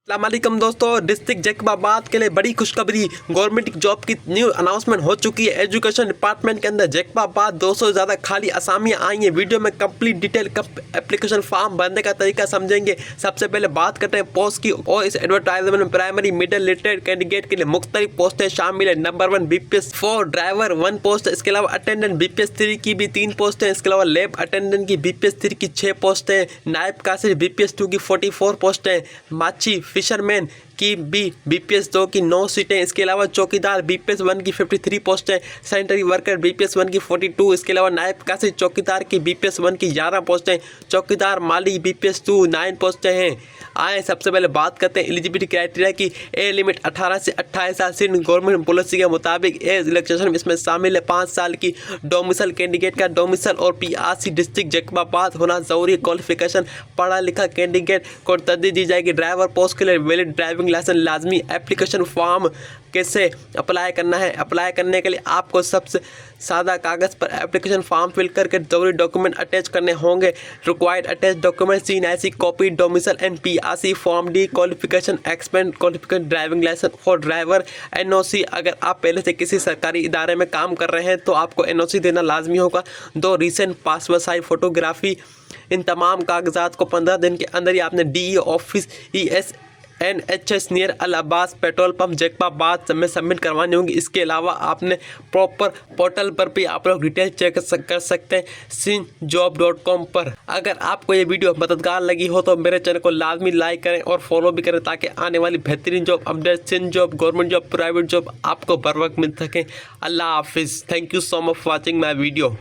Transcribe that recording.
अस्सलामुअलैकुम दोस्तों, डिस्ट्रिक्ट जैकबाबाद के लिए बड़ी खुशखबरी। गवर्नमेंट की जॉब की न्यू अनाउंसमेंट हो चुकी है। एजुकेशन डिपार्टमेंट के अंदर जैकबाबाद 200 से ज़्यादा खाली असामियाँ आई हैं। वीडियो में कंप्लीट डिटेल एप्लीकेशन फॉर्म भरने का तरीका समझेंगे। सबसे पहले बात करते हैं पोस्ट की, और इस एडवर्टाइजमेंट में प्राइमरी मिडिल लिटरेट कैंडिडेट के लिए मुख्तलिफ पोस्टें शामिल है। नंबर 1 BPS 4 ड्राइवर 1 पोस्ट है। इसके अलावा अटेंडेंट BPS 3 की भी 3 पोस्टें हैं। इसके अलावा लैब अटेंडेंट की BPS 3 की 6 पोस्टें हैं। नायब कासिर BPS 2 की 44 पोस्टें, माची फिशरमैन की भी BPS 2 की 9 सीटें। इसके अलावा चौकीदार BPS 1 की 53 पोस्टें, सैनिटरी वर्कर BPS 1 की 42। इसके अलावा नायब कासिर चौकीदार की BPS 1 की 11 पोस्टें, चौकीदार माली BPS 2 9 पोस्टें हैं। आए सबसे पहले बात करते हैं एलिजिबिलिटी क्राइटेरिया की। एज लिमिट 18 से 28 साल। सिंध गवर्नमेंट पॉलिसी के मुताबिक एज रिलैक्सेशन इसमें शामिल है 5 साल की। डोमिसल कैंडिडेट का डोमिसल और PRC डिस्ट्रिक्ट जैकबाबाद होना जरूरी। क्वालिफिकेशन पढ़ा लिखा कैंडिडेट को तरजीह दी जाएगी। ड्राइवर पोस्ट के लिए वैलिड ड्राइविंग लाइसेंस लाजमी। एप्लीकेशन फॉर्म कैसे अप्लाई करना है? अप्लाई करने के लिए आपको सबसे सादा कागज़ पर एप्लीकेशन फॉर्म फिल करके जरूरी डॉक्यूमेंट अटैच करने होंगे। Required attach document C/NIC copy domicile and PRC form D qualification expand qualification driving licence और ड्राइवर NOC। अगर आप पहले से किसी सरकारी इदारे में काम कर रहे हैं तो आपको NOC देना लाजमी होगा। 2 रीसेंट पासपोर्ट साइज फोटोग्राफी। इन तमाम कागजात को 15 दिन के अंदर ही आपने DE ऑफिस ESNHS नियर अल अब्बास पेट्रोल पंप जैकबाबाद में सबमिट करवानी होंगी। इसके अलावा आपने प्रॉपर पोर्टल पर भी आप लोग डिटेल चेक कर सकते हैं sinjob.com पर। अगर आपको ये वीडियो मददगार लगी हो तो मेरे चैनल को लाजमी लाइक करें और फॉलो भी करें, ताकि आने वाली बेहतरीन job update, Sindh job, government job, private job आपको बर वक्त मिल सकें। अल्लाह हाफिज़। Thank you so much for watching my video.